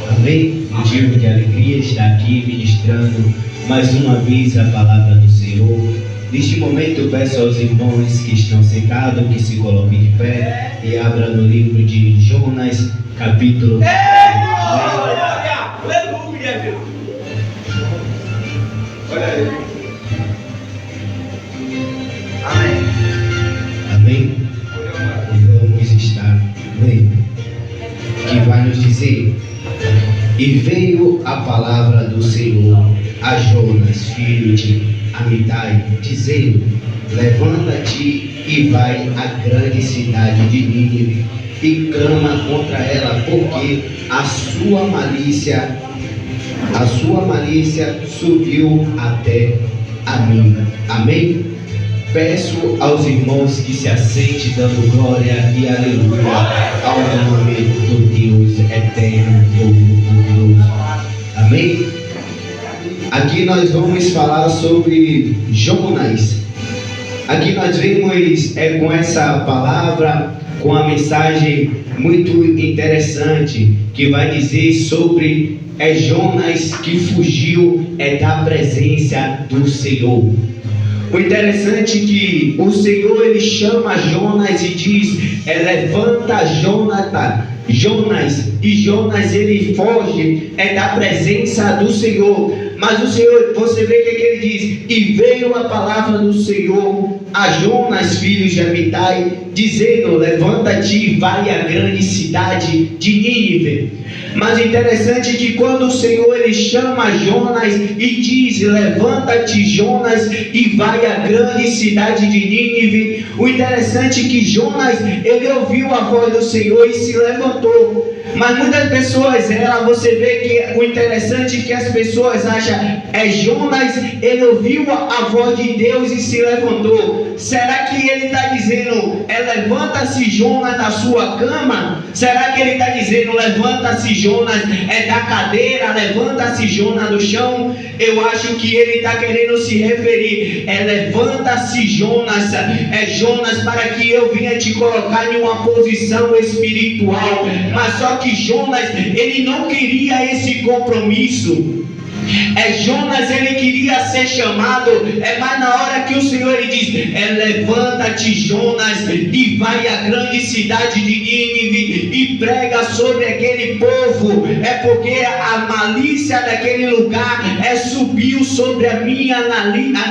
Amém? Motivo de alegria estar aqui ministrando mais uma vez a palavra do Senhor. Neste momento eu peço aos irmãos que estão sentados que se coloquem de pé e abram no livro de Jonas, capítulo 1. Aleluia! Olha aí. Amém. Amém? E vamos estar lendo, que vai nos dizer: e veio a palavra do Senhor a Jonas, filho de Amitai, dizendo: levanta-te e vai à grande cidade de Nínive e clama contra ela, porque a sua malícia subiu até a mim. Amém? Peço aos irmãos que se assentem dando glória e aleluia ao nome do Deus eterno, todo-poderoso. Amém? Aqui nós vamos falar sobre Jonas. Aqui nós vemos com essa palavra, com a mensagem muito interessante, que vai dizer sobre Jonas que fugiu da presença do Senhor. O interessante é que o Senhor ele chama Jonas e diz: levanta Jonas, e Jonas ele foge da presença do Senhor. Mas o Senhor, você vê que ele diz: e veio a palavra do Senhor a Jonas, filho de Amitai, dizendo: levanta-te e vai à grande cidade de Nínive. Mas interessante que quando o Senhor ele chama Jonas e diz: levanta-te, Jonas, e vai à grande cidade de Nínive, o interessante é que Jonas ele ouviu a voz do Senhor e se levantou. Mas muitas pessoas, você vê que o interessante é que as pessoas acham: Jonas ele ouviu a voz de Deus e se levantou. Será que ele está dizendo: levanta-se, Jonas, da sua cama? Será que ele está dizendo: levanta-se, Jonas, da cadeira? Levanta-se, Jonas, do chão? Eu acho que ele está querendo se referir: levanta-se, Jonas, Jonas, para que eu venha te colocar em uma posição espiritual. Mas só que Jonas ele não queria esse compromisso. Jonas ele queria ser chamado, mas na hora que o Senhor ele diz: levanta-te, Jonas, e vai à grande cidade de Nínive e prega sobre aquele povo, porque a malícia daquele lugar subiu sobre a minha narina.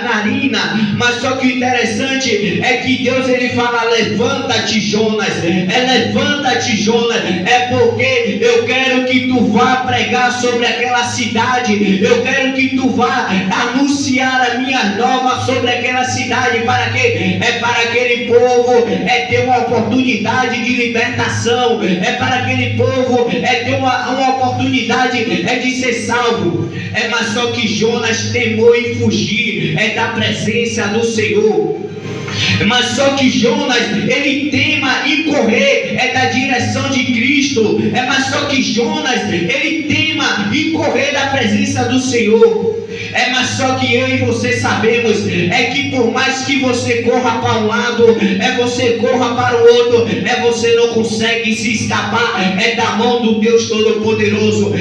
Mas só que o interessante é que Deus ele fala: levanta-te, Jonas, levanta-te, Jonas, porque eu quero que tu vá pregar sobre aquela cidade. Eu quero que tu vá anunciar a minha nova sobre aquela cidade. Para quê? Para aquele povo ter uma oportunidade de libertação. Para aquele povo ter uma oportunidade de ser salvo. Mas só que Jonas temou em fugir da presença do Senhor. Mas só que Jonas ele tema em correr da direção de Cristo. Mas só que Jonas ele tema em correr da presença do Senhor. Mas só que eu e você sabemos que por mais que você corra para um lado, você corra para o outro, você não consegue se escapar da mão do Deus Todo-Poderoso.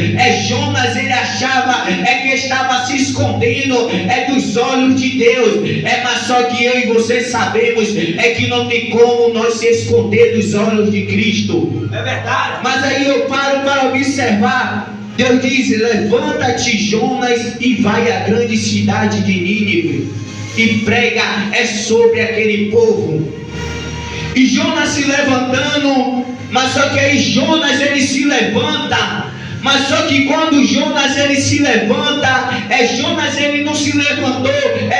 Jonas ele achava que estava se escondendo dos olhos de Deus. Mas só que eu e você sabemos que não tem como nós se esconder dos olhos de Cristo. É verdade. Mas aí eu paro para observar. Deus diz: levanta-te, Jonas, e vai à grande cidade de Nínive e prega sobre aquele povo. E Jonas se levantando, mas só que aí Jonas ele se levanta. Mas só que quando Jonas ele se levanta, Jonas ele não se levantou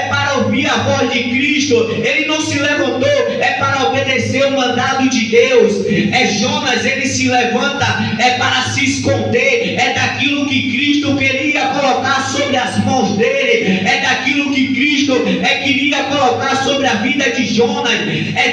para ouvir a voz de Cristo. Ele não se levantou para obedecer o mandado de Deus. Jonas ele se levanta para se esconder daquilo que Cristo queria colocar sobre as mãos dele, daquilo que Cristo queria colocar sobre a vida de Jonas.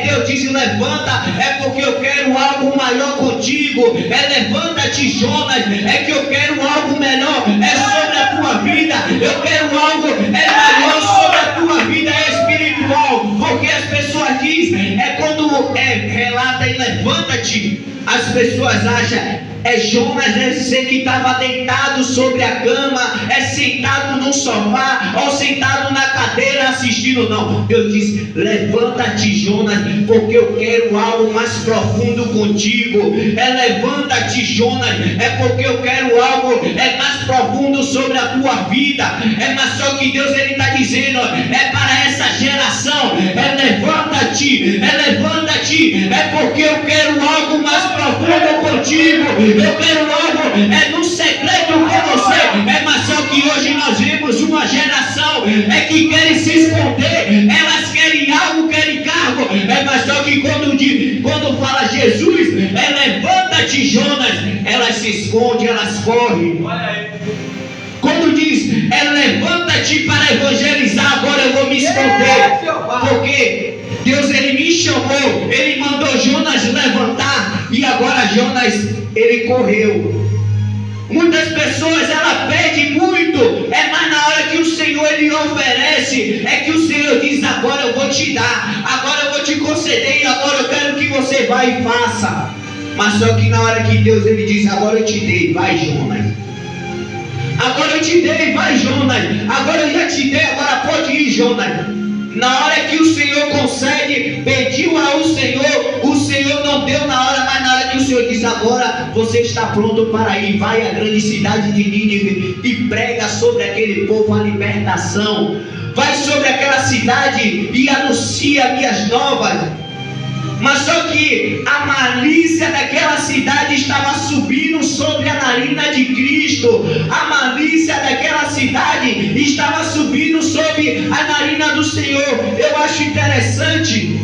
Deus diz: levanta, porque eu quero algo maior contigo. Levanta-te, Jonas, que eu quero algo melhor sobre a tua vida. Eu quero algo maior sobre a tua vida espiritual. Porque as pessoas dizem, quando relata e levanta-te, as pessoas acham é Jonas dizer que estava deitado sobre a cama, é sentado no sofá, ou sentado na cadeira assistindo. Não, Deus diz: levanta-te, Jonas, porque eu quero algo mais profundo contigo. Levanta-te, Jonas, é porque eu quero algo mais profundo sobre a tua vida. Mas só que Deus está dizendo, para essa geração, levanta-te, levanta-te, porque eu quero algo mais profundo contigo. Eu quero algo no secreto com você. Mas só que hoje nós vemos uma geração que querem se esconder. Elas querem algo, querem cargo. Mas só que quando fala Jesus, levanta-te, Jonas, elas se escondem, elas correm. Quando diz, levanta-te para evangelizar, agora eu vou me esconder. Porque Deus, ele me chamou, ele mandou Jonas levantar, e agora Jonas, ele correu. Muitas pessoas, ela pede muito, mas na hora que o Senhor, ele oferece, que o Senhor diz: agora eu vou te dar, agora eu vou te conceder, e agora eu quero que você vá e faça. Mas só que na hora que Deus, ele diz: agora eu te dei, vai, Jonas. Agora eu te dei, vai, Jonas. Agora eu já te dei, agora pode ir, Jonas. Na hora que o Senhor concede, pediu ao Senhor, o Senhor não deu na hora, mas na hora que o Senhor diz: agora você está pronto para ir, vai à grande cidade de Nínive e prega sobre aquele povo a libertação. Vai sobre aquela cidade e anuncia minhas novas. Mas só que a malícia daquela cidade estava subindo sobre a narina de Cristo. A malícia daquela cidade estava subindo sobre a narina do Senhor. Eu acho interessante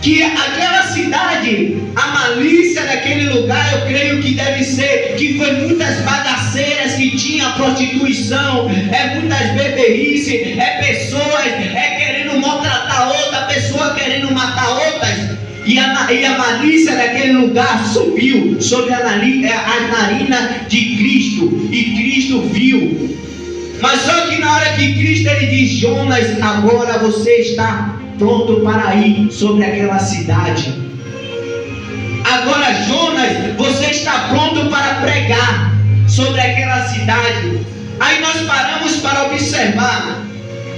que aquela cidade, a malícia daquele lugar, eu creio que deve ser, que foi muitas bagaceiras, que tinha prostituição, muitas beberices, pessoas querendo maltratar outra pessoa, querendo matar outras, e a malícia daquele lugar subiu sobre a narina de Cristo, e Cristo viu. Mas só que na hora que Cristo, ele diz: Jonas, agora você está pronto para ir sobre aquela cidade. Agora, Jonas, você está pronto para pregar sobre aquela cidade. Aí nós paramos para observar.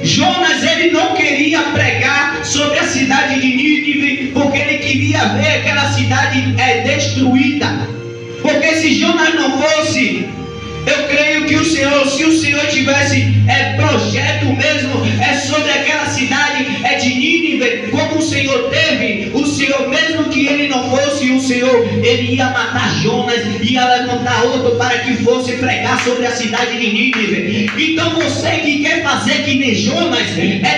Jonas, ele não queria pregar sobre a cidade de Nínive, porque ele queria ver aquela cidade destruída. Porque se Jonas não fosse, eu creio que o Senhor, se o Senhor tivesse projeto mesmo, sobre aquela cidade de Nínive, como o Senhor teve, o Senhor, mesmo que ele não fosse, o Senhor, ele ia matar Jonas, ia levantar outro para que fosse pregar sobre a cidade de Nínive. Então você que quer fazer que nem Jonas,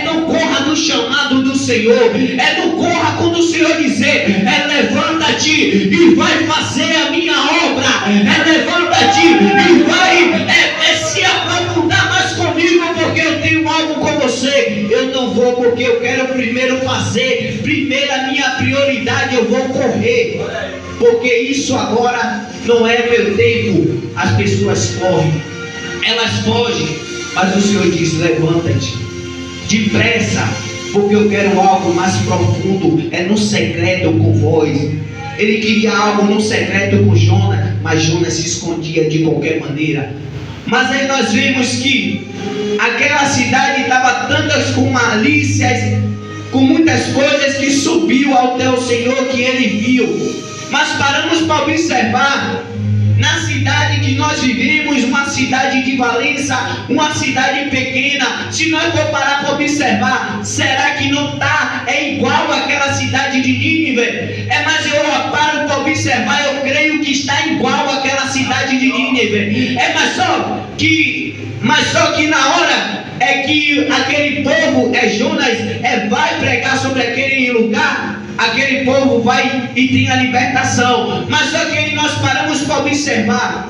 não corra do chamado do Senhor, não corra quando o Senhor dizer, levanta-te e vai fazer a minha obra, levanta-te e vai se aprofundar mais comigo, porque eu tenho algo com você. Eu não vou, porque eu quero primeiro fazer, primeiro a minha prioridade, eu vou correr, porque isso agora não é meu tempo. As pessoas correm, elas fogem, mas o Senhor diz: levanta-te depressa, porque eu quero algo mais profundo, no secreto com vós. Ele queria algo no secreto com Jonas, mas Jonas se escondia de qualquer maneira. Mas aí nós vimos que aquela cidade estava tantas com malícias, com muitas coisas, que subiu até o Senhor, que ele viu. Mas paramos para observar, na cidade que nós vivemos, uma cidade de Valença, uma cidade pequena, se nós for parar para observar, será que não está igual àquela cidade de Nínive? Mas eu paro para observar, eu creio que está igual àquela cidade de Nínive. Mas só que na hora que aquele povo, Jonas, vai pregar sobre aquele lugar, aquele povo vai e tem a libertação. Mas só que aí nós paramos para observar,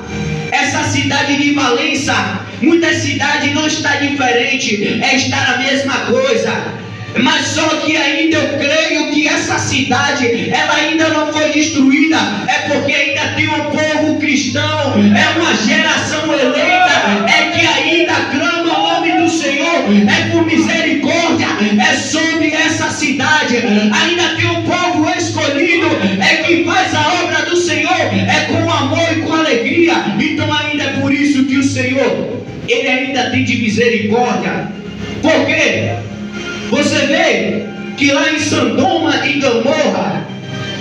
essa cidade de Valença, muitas cidades não está diferente, está a mesma coisa. Mas só que ainda eu creio que essa cidade, ela ainda não foi destruída, porque ainda tem um povo cristão, uma geração eleita, que ainda clama o nome do Senhor, por misericórdia, sobre essa cidade. Ainda tem um povo escolhido, que faz a obra do Senhor, com amor Então ainda é por isso que o Senhor, Ele ainda tem de misericórdia. Por quê? Você vê que lá em Sodoma e Gomorra,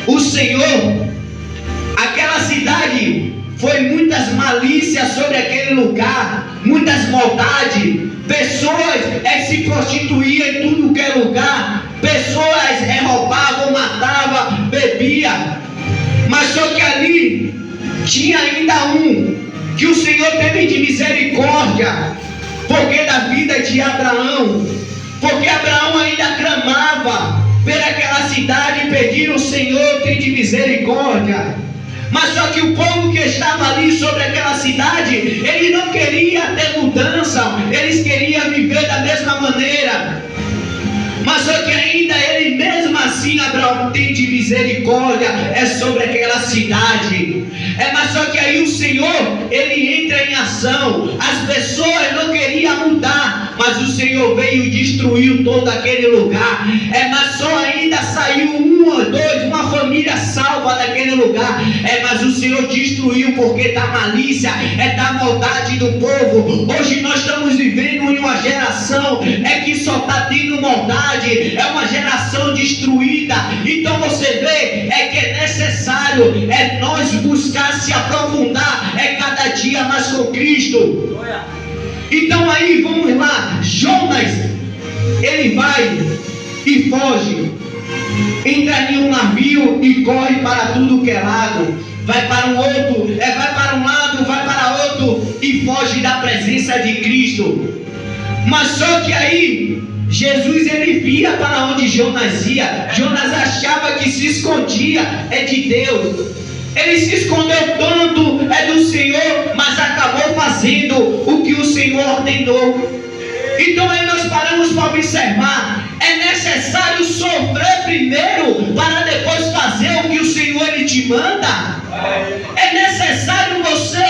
o Senhor, aquela cidade, foi muitas malícias sobre aquele lugar, muitas maldades, pessoas se prostituíam em tudo que é lugar, pessoas roubavam, matavam, bebiam. Mas só que ali tinha ainda um que o Senhor teve de misericórdia, porque da vida de Abraão, porque Abraão ainda clamava por aquela cidade e pediram: o Senhor tem de misericórdia. Mas só que o povo que estava ali sobre aquela cidade, ele não queria ter mudança, eles queriam viver da mesma maneira. Mas só que ainda ele mesmo assim, Abraão tem de misericórdia, é sobre aquela cidade. Mas só que aí o Senhor, ele entra em ação. As pessoas não queriam mudar, mas o Senhor veio e destruiu todo aquele lugar. Mas só ainda saiu um ou dois, uma família salva daquele lugar. Mas o Senhor destruiu porque da malícia, da maldade do povo. Hoje nós estamos vivendo em uma geração que só está tendo maldade, é uma geração destruída. Então você vê que é necessário nós buscar se aprofundar cada dia mais com Cristo. Então aí vamos lá, Jonas, ele vai e foge, entra em um navio e corre para tudo que é lado, vai para um outro, vai para um lado, vai para outro e foge da presença de Cristo. Mas só que aí Jesus, ele via para onde Jonas ia. Jonas achava que se escondia de Deus. Ele se escondeu tanto do Senhor, mas acabou fazendo o que o Senhor ordenou. Então aí nós paramos para observar. É necessário sofrer primeiro para depois fazer o que o Senhor ele te manda. É necessário você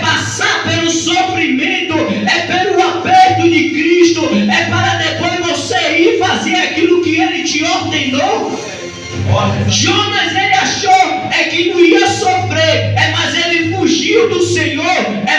passar pelo sofrimento, pelo aperto de Cristo, para depois você ir fazer aquilo que ele te ordenou. Jonas, ele achou que não ia sofrer, mas ele fugiu do Senhor,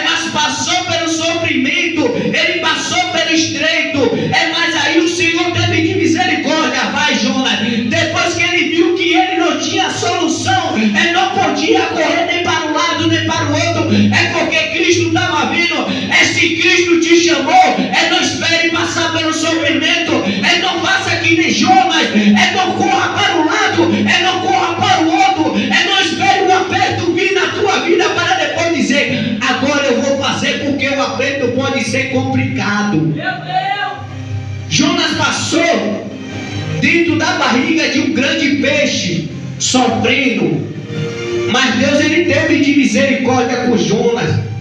mas passou pelo sofrimento, ele passou pelo estreito, mas aí o Senhor teve de misericórdia. Vai, Jonas, depois que ele viu que ele não tinha solução, não podia correr nem para um lado nem para o outro, porque Cristo estava vindo. Se Cristo te chamou, não espere passar pelo sofrimento, não faça que nem Jonas, não corra para um lado, não corra para o outro, não espere o aperto vir na tua vida para depois dizer: agora eu vou fazer, porque o aperto pode ser complicado. Meu Deus! Jonas passou dentro da barriga de um grande peixe, sofrendo, mas Deus, ele teve de misericórdia com Jonas.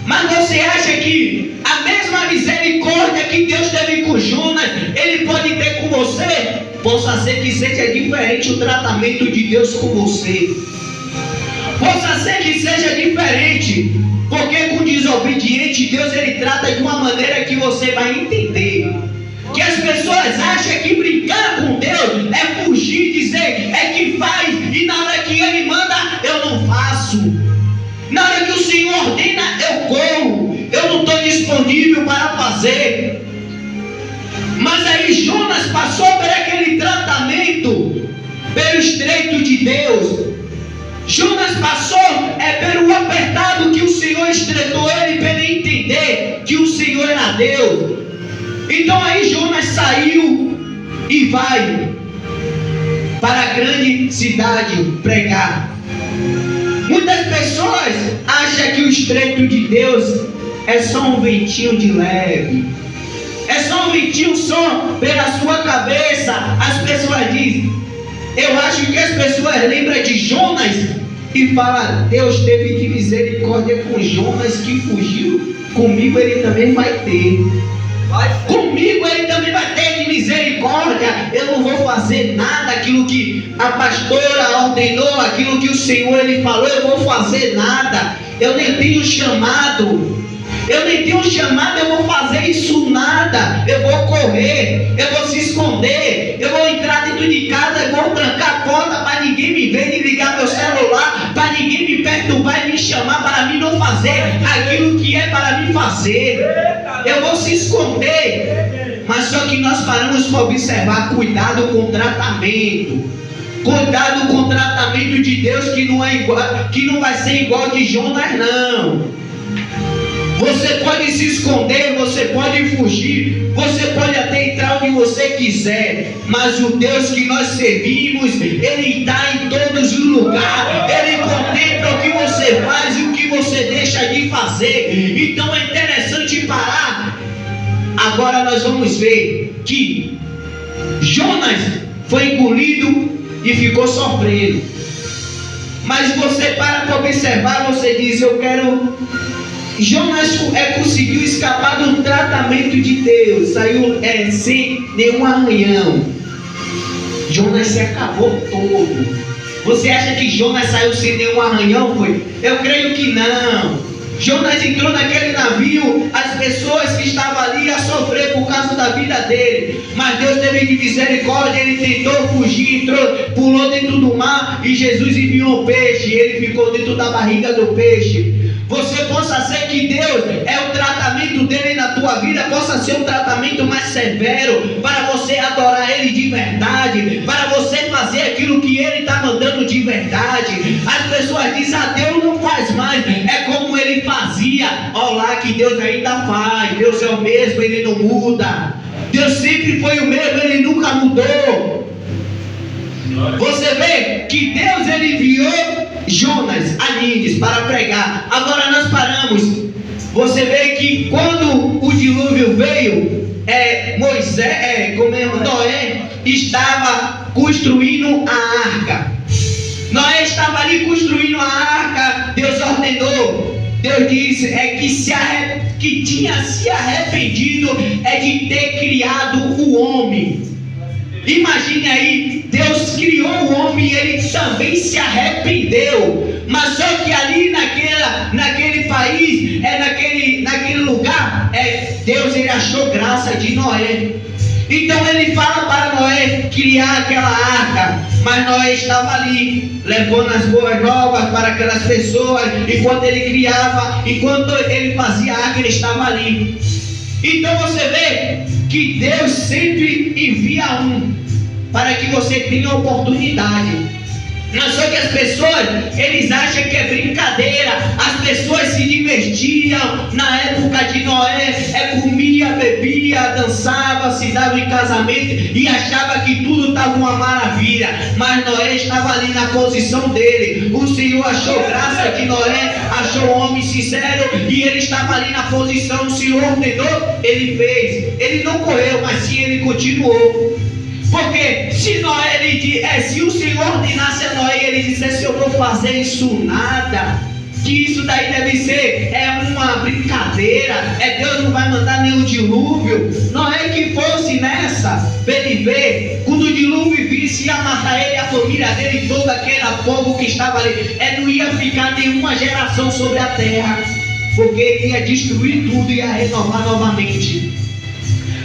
Mas você acha que a mesma misericórdia que Deus teve com Jonas, ele pode ter com você? Possa ser que seja diferente o tratamento de Deus com você. Possa ser que seja diferente, porque com desobediente Deus, ele trata de uma maneira que você vai entender. Que as pessoas acham que brincar com Deus é fugir, dizer que faz, e na hora que ele manda eu não faço. Na hora que o Senhor ordena eu corro, eu não estou disponível para fazer. Mas aí Jonas passou por aquele tratamento, pelo estreito de Deus. Jonas passou pelo apertado que o Senhor estreitou ele, para ele entender que o Senhor era Deus. Então aí Jonas saiu e vai para a grande cidade pregar. Muitas pessoas acham que o estreito de Deus é só um ventinho de leve, é só um ventinho só pela sua cabeça. As pessoas dizem, eu acho que as pessoas lembram de Jonas e falam: Deus teve de misericórdia com Jonas que fugiu, comigo ele também vai ter. Comigo ele também vai ter de misericórdia. Eu não vou fazer nada aquilo que a pastora ordenou, aquilo que o Senhor ele falou, eu vou fazer nada. Eu nem tenho chamado. Eu vou fazer isso nada. Eu vou correr, eu vou se esconder, eu vou entrar dentro de casa, eu vou trancar a porta para ninguém me ver, e ligar meu celular, para ninguém me perturbar e me chamar, para mim não não fazer aquilo que é para me fazer. Eu vou se esconder. Mas só que nós paramos para observar, cuidado com o tratamento. Cuidado com o tratamento de Deus, que não é igual, que não vai ser igual de Jonas, não. Você pode se esconder, você pode fugir, você pode até entrar onde você quiser, mas o Deus que nós servimos, Ele está em todos os lugares. Ele contempla o que você faz e o que você deixa de fazer. Então é interessante parar. Agora nós vamos ver que Jonas foi engolido e ficou sofrendo. Mas você para observar, você diz: eu quero. Jonas conseguiu escapar do tratamento de Deus, saiu sem nenhum arranhão. Jonas se acabou todo. Você acha que Jonas saiu sem nenhum arranhão? Foi? Eu creio que não. Jonas entrou naquele navio, as pessoas que estavam ali a sofrer por causa da vida dele, mas Deus teve de misericórdia. Ele tentou fugir, pulou dentro do mar e Jesus enviou um peixe, ele ficou dentro da barriga do peixe. Você possa ser que Deus é o tratamento dele na tua vida, possa ser um tratamento mais severo, para você adorar ele de verdade, para você fazer aquilo que ele está mandando de verdade. As pessoas dizem: ah, Deus não faz mais, é como ele fazia. Olha lá que Deus ainda faz, Deus é o mesmo, ele não muda. Deus sempre foi o mesmo, ele nunca mudou. Você vê que Deus ele enviou Jonas a Nínive para pregar. Agora nós paramos. Você vê que quando o dilúvio veio, Noé estava construindo a arca. Noé estava ali construindo a arca. Deus ordenou. Deus disse que tinha se arrependido de ter criado o homem. Imagine aí, Deus criou o homem e ele também se arrependeu. Mas só que ali naquele país, naquele lugar, Deus ele achou graça de Noé. Então ele fala para Noé criar aquela arca. Mas Noé estava ali, levando as boas novas para aquelas pessoas. Enquanto ele criava, enquanto ele fazia a arca, ele estava ali. Então você vê que Deus sempre envia um para que você tenha oportunidade. Mas só que as pessoas, eles acham que é brincadeira. As pessoas se divertiam na época de Noé, comia, bebia, dançava, se dava em casamento e achava que tudo estava uma maravilha. Mas Noé estava ali na posição dele. O Senhor achou graça de Noé, achou um homem sincero e ele estava ali na posição. O Senhor ordenou, ele fez. Ele não correu, mas sim ele continuou. Porque se o Senhor ordenasse a Noé e ele dissesse: eu vou fazer isso nada, que isso daí deve ser uma brincadeira, Deus não vai mandar nenhum dilúvio. Noé que fosse nessa, para ele ver, quando o dilúvio visse, ia matar ele, a família dele, todo aquele povo que estava ali, não ia ficar nenhuma geração sobre a terra, porque ele ia destruir tudo e ia renovar novamente.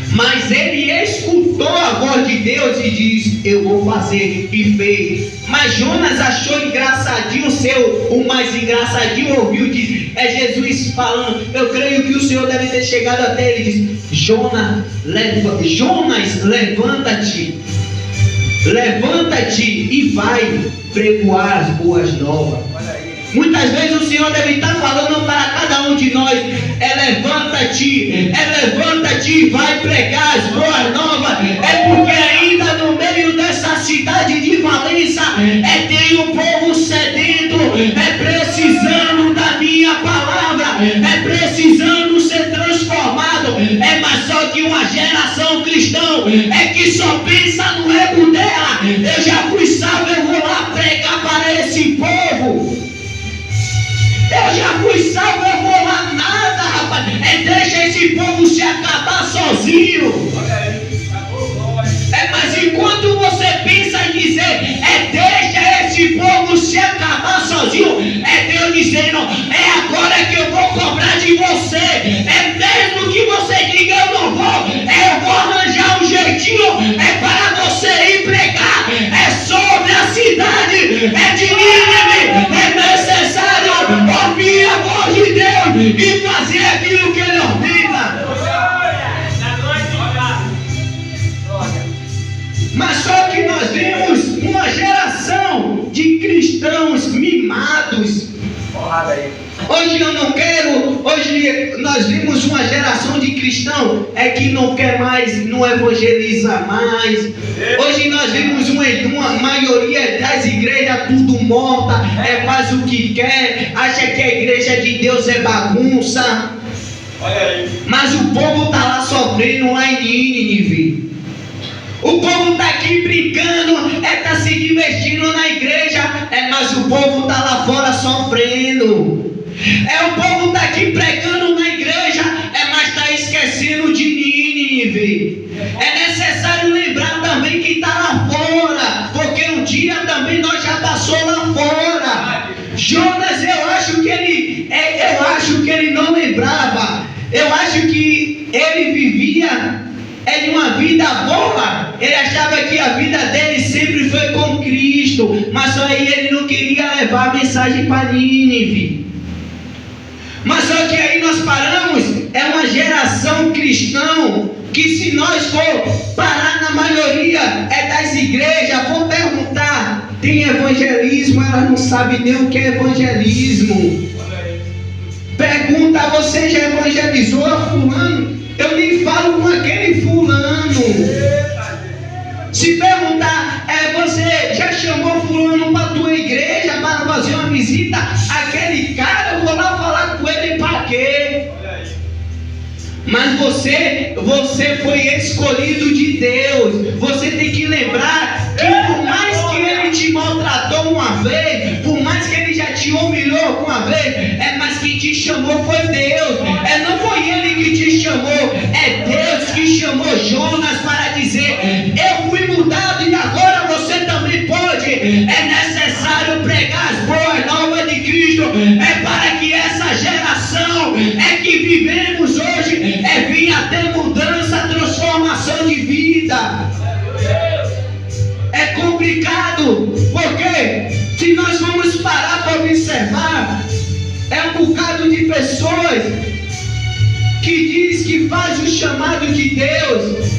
Mas ele escutou a voz de Deus e disse: eu vou fazer, e fez. Mas Jonas achou engraçadinho o mais engraçadinho ouviu, diz, Jesus falando. Eu creio que o Senhor deve ter chegado até ele e diz: Jonas, levanta-te e vai pregoar as boas novas. Muitas vezes o Senhor deve estar falando para cada um de nós: levanta-te e vai pregar as boas novas. Porque ainda no meio dessa cidade de Valença tem um povo sedento, precisando da minha palavra, precisando ser transformado. Mas só que uma geração cristã que só pensa no ego dela. Eu já fui salvo, eu vou lá pregar para esse povo. Eu já fui salvo, eu vou lá nada, rapaz. Deixa esse povo se acabar sozinho. Mas enquanto você pensa em dizer, deixa esse povo se acabar sozinho, Deus dizendo: agora que eu vou cobrar de você. Mesmo que você diga: eu não vou, eu vou arranjar um jeitinho, para você ir pregar. Sobre a cidade, de Nínive, necessário ouvir a voz de e fazer aquilo que Ele ordena. Mas só que nós vemos uma geração de cristãos mimados. Hoje eu não quero, hoje nós vimos uma geração de cristãos que não quer mais, não evangeliza mais. Hoje nós vimos uma maioria das igrejas tudo morta, faz o que quer, acha que a igreja de Deus é bagunça. Mas o povo está lá sofrendo lá em Nínive. O povo está aqui brincando, está se divertindo na igreja, mas o povo está lá fora sofrendo. O povo está aqui pregando na igreja, mas está esquecendo de Nínive. É necessário lembrar também que está lá fora, porque um dia também nós já passou lá fora. Jonas, eu acho que ele não lembrava. Eu acho que ele vivia de uma vida boa. Ele achava que a vida dele sempre foi com Cristo, mas só aí ele não queria levar a mensagem para Nínive. Mas só que aí nós paramos, é uma geração cristã que, se nós for parar na maioria das igrejas, for perguntar, tem evangelismo? Elas não sabem nem o que é evangelismo. Pergunta, você já evangelizou a fulano? Eu nem falo com aquele fulano. Se perguntar, você já chamou fulano para a tua igreja para fazer uma visita? Aquele cara, eu vou lá falar com ele para quê? Mas você foi escolhido de Deus. Você tem que lembrar que por mais que ele te maltratou uma vez, por mais que ele já te humilhou uma vez, mas quem te chamou foi Deus. Não foi ele que te chamou, é Deus que chamou Jonas para dizer, eu fui mudado e agora você também pode. É necessário pregar as boas novas de Cristo, para que essa geração que vivemos hoje venha ter mudança, transformação de vida. É complicado, porque se nós vamos parar para observar, um bocado de pessoas que diz que faz o chamado de Deus,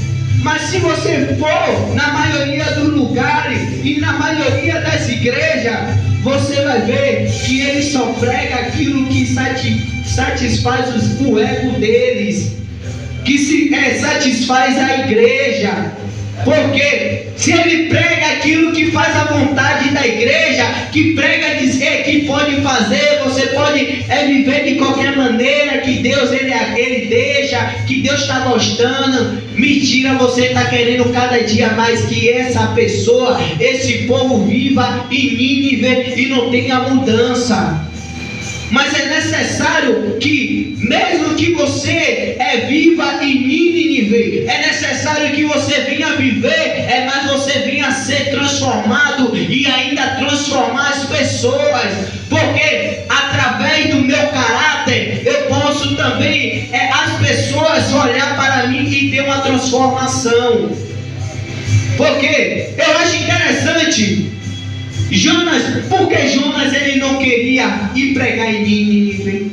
mas se você for na maioria dos lugares e na maioria das igrejas, você vai ver que ele só prega aquilo que satisfaz o ego deles, que satisfaz a igreja. Porque se ele prega aquilo que faz a vontade da igreja, que prega dizer que pode fazer, você pode viver de qualquer maneira, que Deus ele deixa, que Deus está gostando. Mentira, você está querendo cada dia mais que essa pessoa, esse povo viva em Nínive e não tenha mudança. Mas é necessário que, mesmo que você viva em Nínive, é necessário que você venha viver, mas você venha ser transformado e ainda transformar as pessoas, porque através do meu caráter eu posso também as pessoas olhar para mim e ter uma transformação. Porque eu acho interessante Jonas, porque Jonas ele não queria ir pregar em Nínive?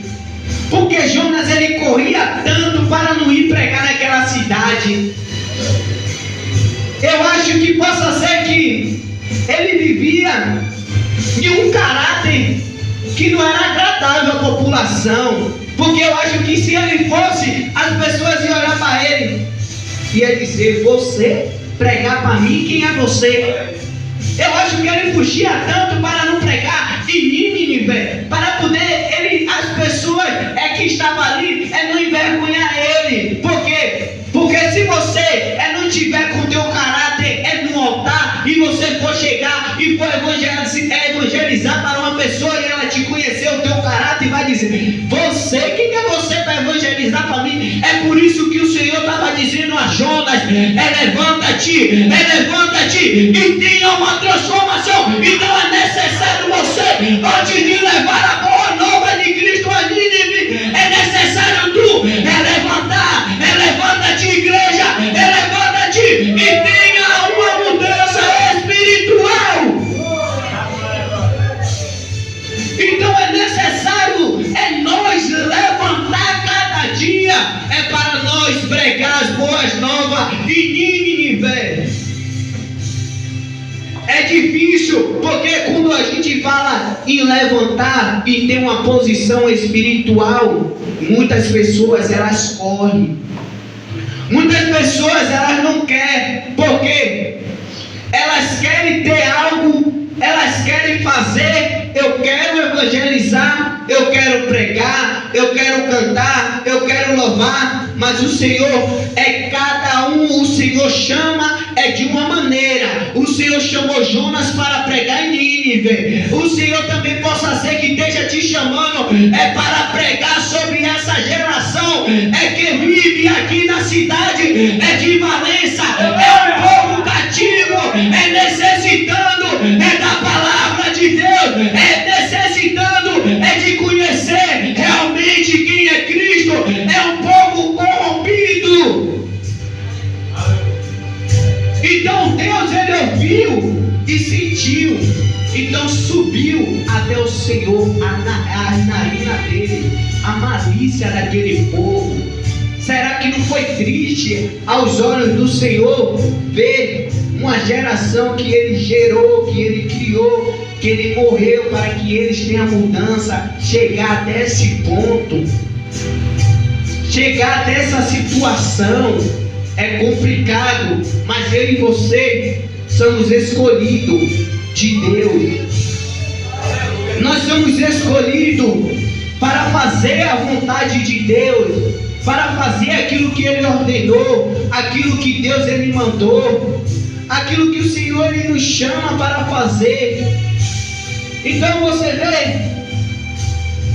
Porque Jonas ele corria tanto para não ir pregar naquela cidade? Eu acho que possa ser que ele vivia de um caráter que não era agradável à população. Porque eu acho que se ele fosse, as pessoas iam olhar para ele e ia dizer, você pregar para mim, quem é você? Eu acho que ele fugia tanto para não pregar em Nínive, para poder as pessoas que estavam ali não envergonhar ele. Por quê? Porque se você não tiver com o teu caráter no altar e você for chegar e for evangelizar para uma pessoa e ela te conhecer o teu caráter e vai dizer, quem é você para evangelizar para mim? É por isso que o Senhor estava dizendo a Jonas, levanta-te e tenha uma transformação. Então é necessário você, antes de levar a boa nova de Cristo a Nínive, é necessário tu levanta-te igreja, levanta-te e tenha uma mudança espiritual. Então é necessário nós levantarmos fala em levantar e ter uma posição espiritual, muitas pessoas elas correm. Muitas pessoas elas não querem, porque elas querem ter algo, elas querem fazer. Eu quero evangelizar, eu quero pregar, eu quero cantar, eu quero louvar, mas o Senhor é cada um, o Senhor chama de uma maneira. O Senhor chamou Jonas para pregar em Nínive. O Senhor também possa ser que esteja te chamando para pregar sobre essa geração que vive aqui na cidade de Valença. É um povo cativo, necessitando da palavra de Deus, necessitando de conhecer realmente quem é Cristo. É um povo corrompido. Então Deus, ele ouviu e sentiu. Então subiu até o Senhor a narina dele, a malícia daquele povo. Será que não foi triste aos olhos do Senhor ver uma geração que ele gerou, que ele criou, que ele morreu para que eles tenham mudança, chegar até esse ponto, chegar até essa situação? É complicado, mas eu e você somos escolhidos de Deus. Nós somos escolhidos para fazer a vontade de Deus, para fazer aquilo que Ele ordenou, aquilo que Deus Ele mandou, aquilo que o Senhor Ele nos chama para fazer. Então você vê,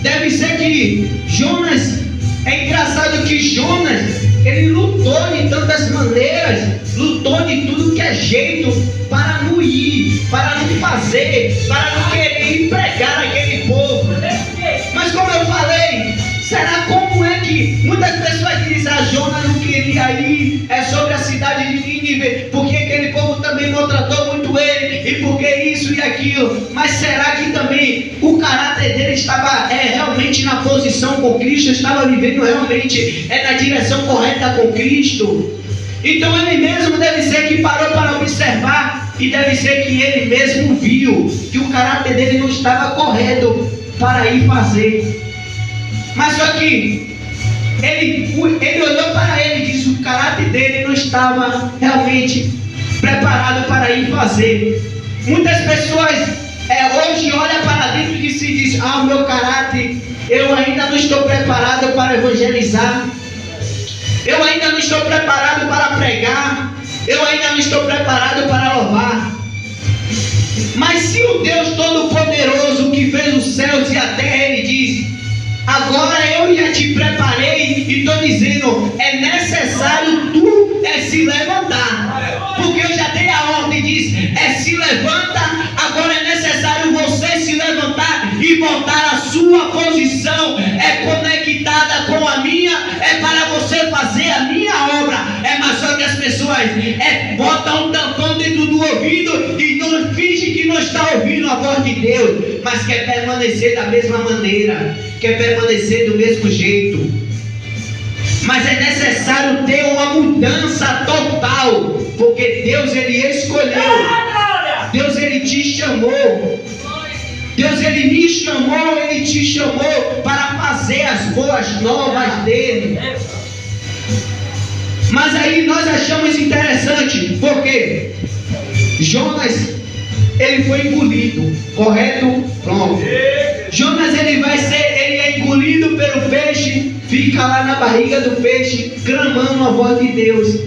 deve ser que Jonas, é engraçado que Jonas, ele lutou de tantas maneiras, lutou de tudo que é jeito para não ir, para não fazer, para não querer ir pregar aquele povo. Mas como eu falei, será como é que muitas pessoas dizem, Jonas não queria ir, é sobre a cidade de Nínive, porque aquele povo também maltratou muito ele, e porque isso e aquilo. Mas será que também o caráter dele estava realmente na posição com Cristo, estava vivendo realmente na direção correta com Cristo? Então ele mesmo deve ser que parou para observar, e deve ser que ele mesmo viu que o caráter dele não estava correto para ir fazer. Mas só que ele olhou para ele e disse: o caráter dele não estava realmente preparado para ir fazer. Muitas pessoas hoje olham para dentro e se dizem: o meu caráter, eu ainda não estou preparado para evangelizar, eu ainda não estou preparado para pregar, eu ainda não estou preparado para louvar. Mas se o Deus Todo-Poderoso que fez os céus e a terra, ele diz: agora eu já te preparei e estou dizendo, é necessário tu se levantar, porque eu já dei a ordem, diz, se levanta, agora é necessário você se levantar e voltar à sua posição, conectada com a minha, para você fazer a minha obra. Mas só que as pessoas botam um tampão dentro do ouvido e não fingem que não está ouvindo a voz de Deus, mas quer permanecer da mesma maneira, quer permanecer do mesmo jeito. Mas é necessário ter uma mudança total, porque Deus ele escolheu, Deus ele te chamou, Deus ele me chamou, ele te chamou para fazer as boas novas dele. Mas aí nós achamos interessante, porque Jonas ele foi engolido, correto? Pronto. Jonas ele é engolido pelo peixe, fica lá na barriga do peixe, clamando a voz de Deus.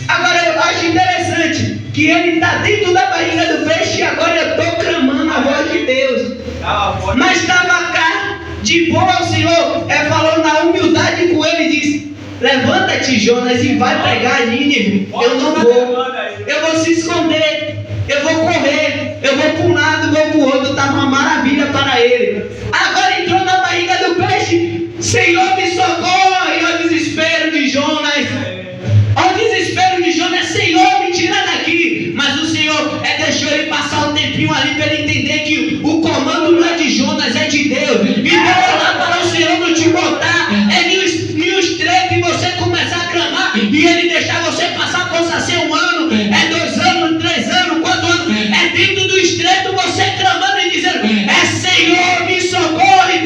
Agora eu acho interessante que ele está dentro da barriga do peixe e agora eu estou clamando a voz de Deus. Mas estava cá, de boa, o Senhor falou na humildade com ele e disse: levanta-te, Jonas, e vai pregar Nínive. Eu não vou, eu vou se esconder, eu vou correr, eu vou para um lado, vou para o outro. Estava uma maravilha para ele. Agora entrou na barriga do peixe. Senhor, me socorre. Olha o desespero de Jonas. Olha o desespero de Jonas. Senhor, me tira daqui. Mas o Senhor deixou ele passar um tempinho ali para ele entender que o comando não é de Jonas, é de Deus. E Deus lá para o Senhor não te botar no estreito e você começar a clamar e ele deixar você passar, possa ser 1 ano, 2 anos, 3 anos, 4 anos, dentro do estreito você clama.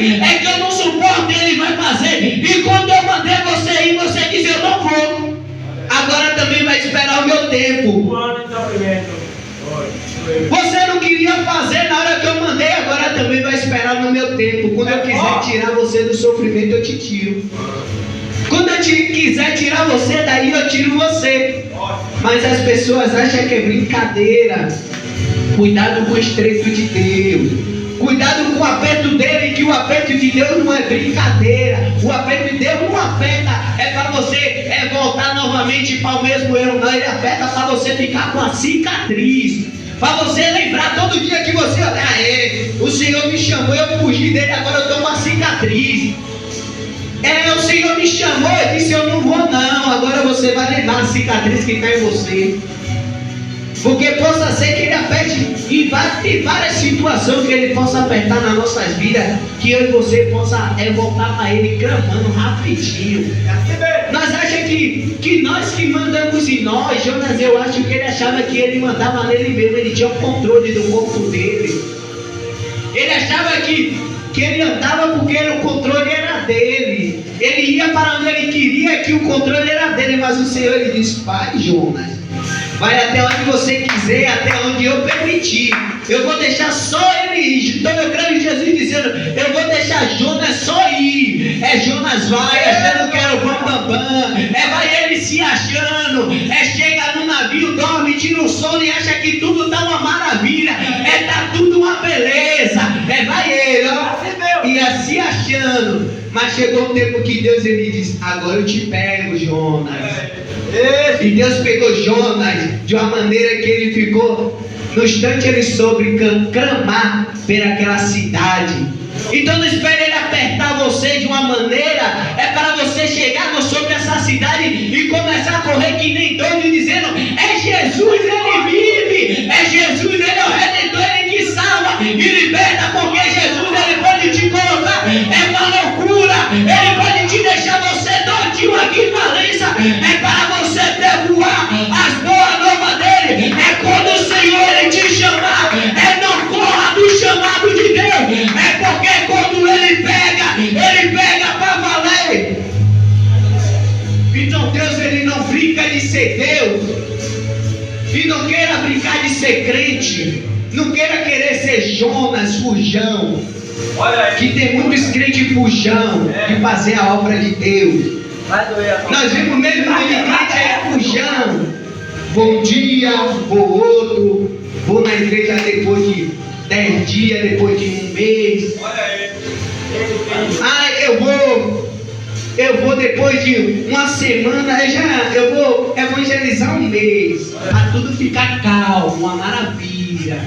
aí é que eu não suporto, ele vai fazer. E quando eu mandei você ir, você diz, eu não vou. Agora também vai esperar o meu tempo. Você não queria fazer na hora que eu mandei, agora também vai esperar no meu tempo. Quando eu quiser tirar você do sofrimento, eu te tiro. Quando eu quiser tirar você daí, eu tiro você. Mas as pessoas acham que é brincadeira. Cuidado com o estreito de Deus. Cuidado com o aperto dele, que o aperto de Deus não é brincadeira. O aperto de Deus não aperta, é para você voltar novamente para o mesmo erro, não. Ele aperta para você ficar com a cicatriz, para você lembrar todo dia que você olha, o Senhor me chamou, eu fugi dele, agora eu estou com a cicatriz. O Senhor me chamou e disse, eu não vou não. Agora você vai lembrar a cicatriz que está em você. Porque possa ser que ele aperte em várias situações, que ele possa apertar nas nossas vidas, que eu e você possa voltar para ele clamando rapidinho. Nós achamos que nós que mandamos em nós. Jonas, eu acho que ele achava que ele mandava nele mesmo, ele tinha o controle do corpo dele. Ele achava que ele andava porque o controle era dele. Ele ia para onde ele queria, que o controle era dele. Mas o Senhor, ele disse, vai, Jonas, vai até onde você quiser, até onde eu permitir. Eu vou deixar só ele ir. Então eu creio em Jesus dizendo, eu vou deixar Jonas só ir. Jonas vai achando que era o bambambam. Vai ele se achando. Chega no navio, dorme, tira o sono e acha que tudo tá uma maravilha. Tá tudo uma beleza. Vai ele, ó. Ia se achando. Mas chegou o tempo que Deus, ele disse, agora eu te pego, Jonas. E Deus pegou Jonas de uma maneira que ele ficou, no instante ele soube clamar pelaquela cidade. Então não espere ele apertar você de uma maneira, para você chegar sobre essa cidade e começar a correr que nem doido, dizendo, é Jesus, ele vive, é Jesus, ele é o Redentor, ele que salva e liberta, porque Jesus, ele pode te colocar uma loucura, ele pode te deixar você doidinho aqui em Valença, para você voar as boas novas dele. Quando o Senhor ele te chamar, não corra do chamado de Deus, porque quando ele pega para valer. Então Deus, ele não brinca de ser Deus, e não queira brincar de ser crente, não querer ser Jonas, fujão. Que tem muitos crentes fujão de fazer a obra de Deus. Nós vimos mesmo de crente fujão. Vou um dia, vou outro, vou na igreja depois de 10 dias, depois de um mês. Eu vou depois de uma semana, eu vou evangelizar um mês, para tudo ficar calmo, uma maravilha.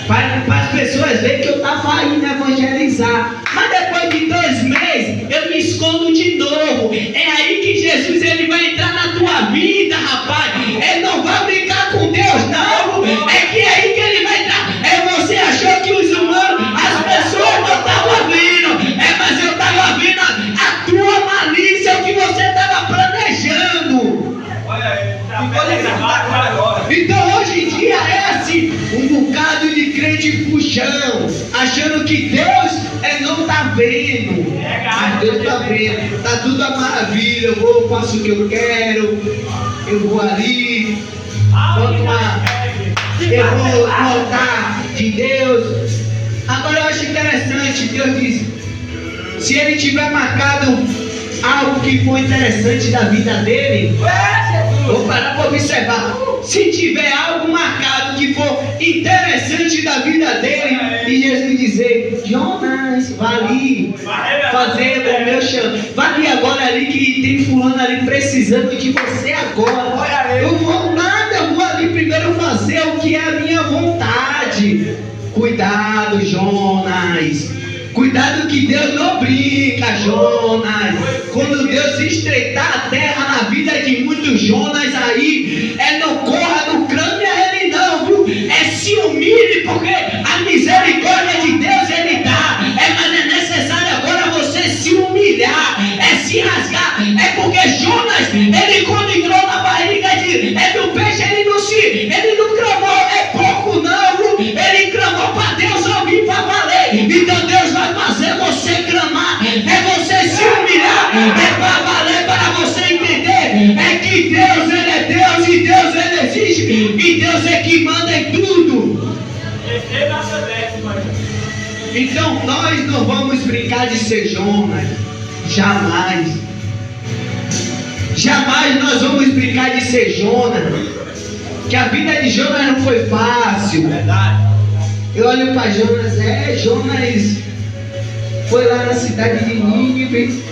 Para as pessoas verem que eu estava indo evangelizar. Mas depois de 2 meses, eu me escondo de novo. Aí que Jesus, ele vai entrar na tua vida, rapaz. Ele não vai brincar com Deus, não. Que aí que ele vai entrar. Você achou que os humanos, as pessoas não estavam vindo. Mas eu estava vendo a tua malícia, o que você estava planejando. Então hoje em dia um bocado de crente fujão, achando que Deus não está vendo. Mas Deus está vendo, está tudo a maravilha. Eu faço o que eu quero, eu vou ali, eu vou voltar de Deus. Agora eu acho interessante, Deus diz, se ele tiver marcado algo que foi interessante da vida dele, vou parar para observar. Se tiver algo marcado que for interessante da vida dele, e Jesus dizer, Jonas, vai ali fazer o meu chão, vai ali agora ali que tem fulano ali precisando de você agora. Eu vou ali primeiro fazer o que é a minha vontade. Cuidado, Jonas. Cuidado que Deus não brinca, Jonas. Quando Deus estreitar a terra na vida de muitos Jonas aí, não corra, não clame a ele não, viu? Se humilhe, porque a misericórdia de Deus ele dá. Mas é necessário agora você se humilhar, se rasgar. Porque Jonas, ele quando entrou na barriga do peixe, ele não clamou, pouco não, viu? Ele clamou para Deus ouvir para valer. Então Deus vai fazer você Então nós não vamos brincar de ser Jonas. Jamais. Jamais nós vamos brincar de ser Jonas. Que a vida de Jonas não foi fácil. Verdade. Eu olho para Jonas, Jonas foi lá na cidade de Nínive,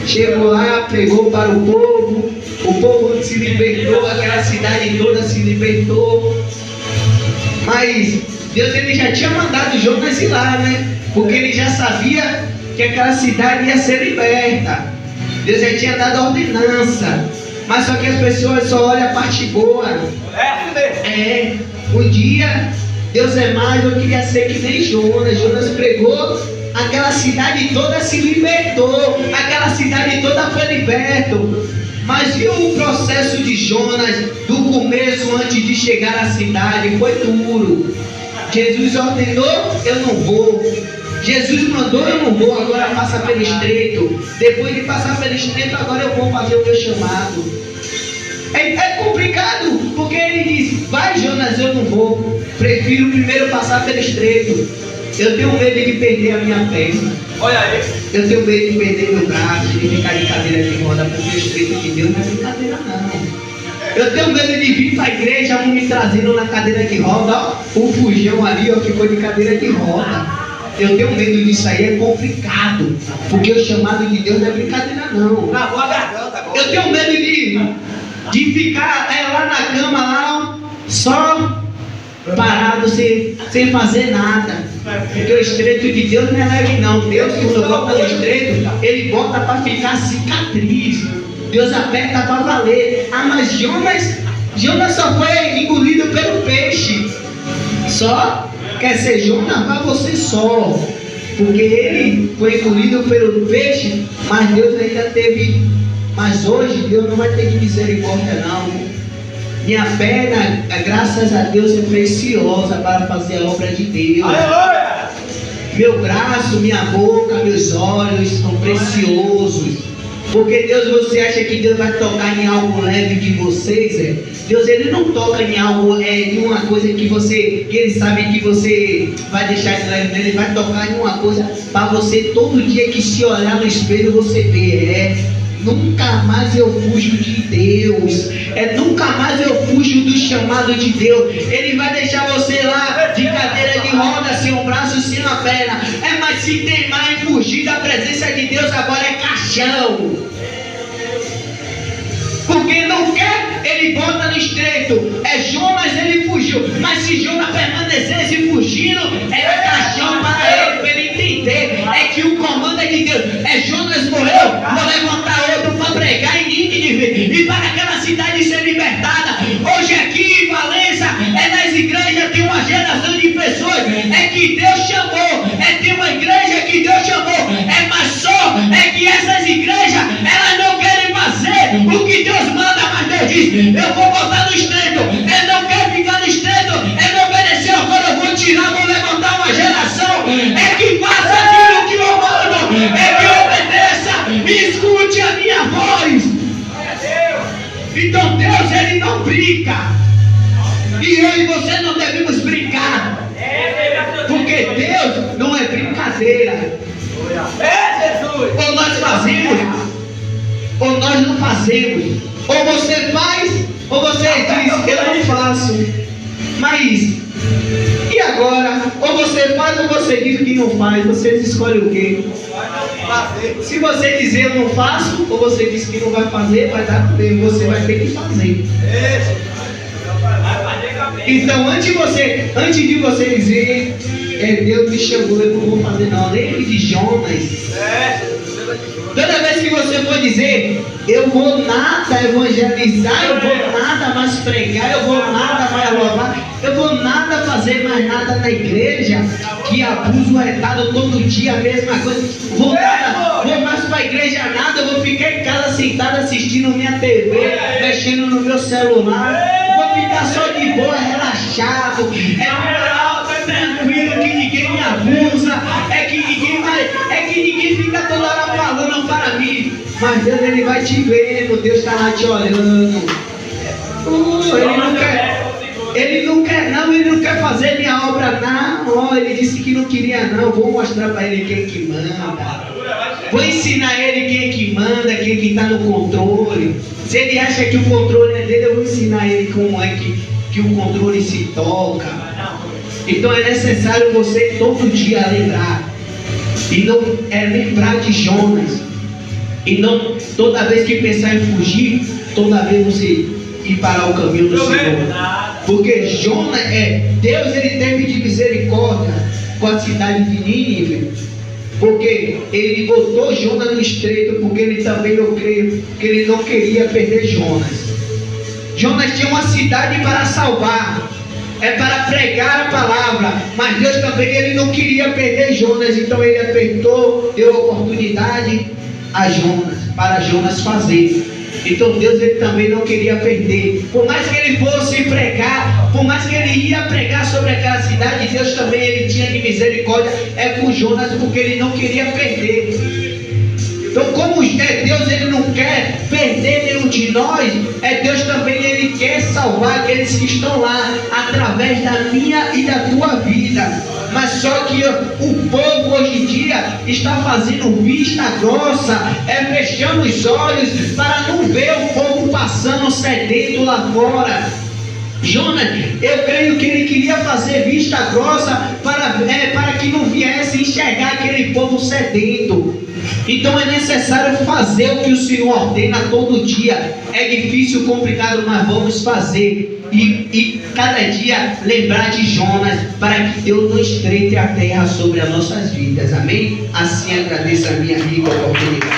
chegou lá, pregou para o povo se libertou, aquela cidade toda se libertou. Mas Deus ele já tinha mandado Jonas ir lá, né? Porque ele já sabia que aquela cidade ia ser liberta. Deus já tinha dado a ordenança. Mas só que as pessoas só olham a parte boa. Um dia Deus é mais, eu queria ser que nem Jonas. Jonas pregou, aquela cidade toda se libertou, aquela cidade toda foi liberta. Mas e o processo de Jonas, do começo antes de chegar à cidade? Foi duro. Jesus ordenou, eu não vou. Jesus mandou, eu não vou, agora passa pelo estreito. Depois de passar pelo estreito, agora eu vou fazer o meu chamado. É complicado, porque ele diz, vai Jonas, eu não vou. Prefiro primeiro passar pelo estreito. Eu tenho medo de perder a minha perna. Olha aí. Eu tenho medo de perder meu braço, de ficar de cadeira de roda, porque o estreito de Deus não é brincadeira não. Eu tenho medo de vir para a igreja, um me trazendo na cadeira de roda, ó, o fujão ali, ó, ficou de cadeira de roda. Eu tenho medo disso aí, é complicado, porque o chamado de Deus não é brincadeira não. Travou a garganta agora. Eu tenho medo de ficar lá na cama, lá, só parado, sem fazer nada. Porque o estreito de Deus não é leve não. Deus, quando bota no estreito, ele bota para ficar cicatriz. Deus aperta para valer. Ah, mas Jonas só foi engolido pelo peixe. Só? Quer ser Jonas? Vá você só. Porque ele foi engolido pelo peixe, mas Deus ainda teve. Mas hoje Deus não vai ter de misericórdia não. Minha perna, graças a Deus, é preciosa para fazer a obra de Deus. Aleluia! Meu braço, minha boca, meus olhos são preciosos. Porque Deus, você acha que Deus vai tocar em algo leve de vocês? Deus, ele não toca em algo, em uma coisa que ele sabe que você vai deixar de leve nele. Ele vai tocar em uma coisa para você todo dia que se olhar no espelho você ver. Nunca mais eu fujo de Deus. Nunca mais eu fujo do chamado de Deus. Ele vai deixar você lá de cadeira de roda, sem um braço, sem uma perna. Mas se teimar em fugir da presença de Deus, agora é caixão. Porque não quer, ele bota no estreito. Jonas, ele fugiu. Mas se Jonas permanecesse fugindo, era caixão para ele entender. Que o comando é de Deus. Jonas morreu, vou levantar outro para pregar em Nínive e para aquela cidade ser libertada. Hoje aqui em Valença, nas igrejas tem uma geração de pessoas que Deus chamou. Tem uma igreja que Deus chamou. Mas só que essas igrejas, elas não querem fazer o que Deus manda, mas Deus diz, eu vou botar no estreito. Não quer ficar no estreito, não obedecer, agora eu vou tirar, vou levantar uma geração que faça aquilo que eu mando, que obedeça e escute a minha voz. Então Deus, ele não brinca. E eu e você não devemos brincar. Porque Deus não é brincadeira. Jesus! Ou nós fazemos, ou nós não fazemos. Ou você faz, ou você diz, eu não faço. Mas, e agora? Ou você faz, ou você diz que não faz. Vocês escolhem o quê? Se você dizer eu não faço, ou você diz que não vai fazer, vai dar no mesmo. Você vai ter que fazer. Então, antes de você dizer, Deus me chamou, eu não vou fazer não. Lembre de Jonas. Toda vez que você for dizer, eu vou nada evangelizar, eu vou nada mais pregar, eu vou nada mais louvar, eu vou nada fazer mais nada na igreja, que abuso retado todo dia, a mesma coisa, vou mais para a igreja nada, eu vou ficar em casa sentado assistindo minha TV, mexendo no meu celular, vou ficar só de boa, relaxado, tranquilo, que ninguém me abusa, que ninguém fica toda hora falando para mim. Mas Deus, ele vai te vendo, Deus está lá te olhando. Ele não quer fazer minha obra sogra, não, ó, ele disse que não queria não, vou mostrar para ele quem que manda. Vou ensinar ele quem é que manda, quem é que está no controle. Se ele acha que o controle é dele, eu vou ensinar ele como é que o controle se toca. Então é necessário você todo dia lembrar. E não é lembrar de Jonas. E não toda vez que pensar em fugir, toda vez você ir para o caminho do Senhor. Porque Jonas Deus ele teve de misericórdia com a cidade de Nínive. Porque ele botou Jonas no estreito, porque ele também, eu creio, que ele não queria perder Jonas. Jonas tinha uma cidade para salvar, para pregar a palavra, mas Deus também ele não queria perder Jonas, então ele apertou, deu oportunidade a Jonas, para Jonas fazer. Então Deus ele também não queria perder. Por mais que ele fosse pregar, por mais que ele ia pregar sobre aquela cidade, Deus também ele tinha de misericórdia com Jonas, porque ele não queria perder. Então como Deus ele não quer perder nenhum de nós, Deus também ele quer salvar aqueles que estão lá, através da minha e da tua vida. Mas só que o povo hoje em dia está fazendo vista grossa, fechando os olhos para não ver o povo passando sedento lá fora. Jonas, eu creio que ele queria fazer vista grossa para que não viesse enxergar aquele povo sedento. Então é necessário fazer o que o Senhor ordena todo dia. É difícil, complicado, mas vamos fazer. E cada dia lembrar de Jonas, para que Deus não estreite a terra sobre as nossas vidas. Amém? Assim agradeço a minha rica oportunidade.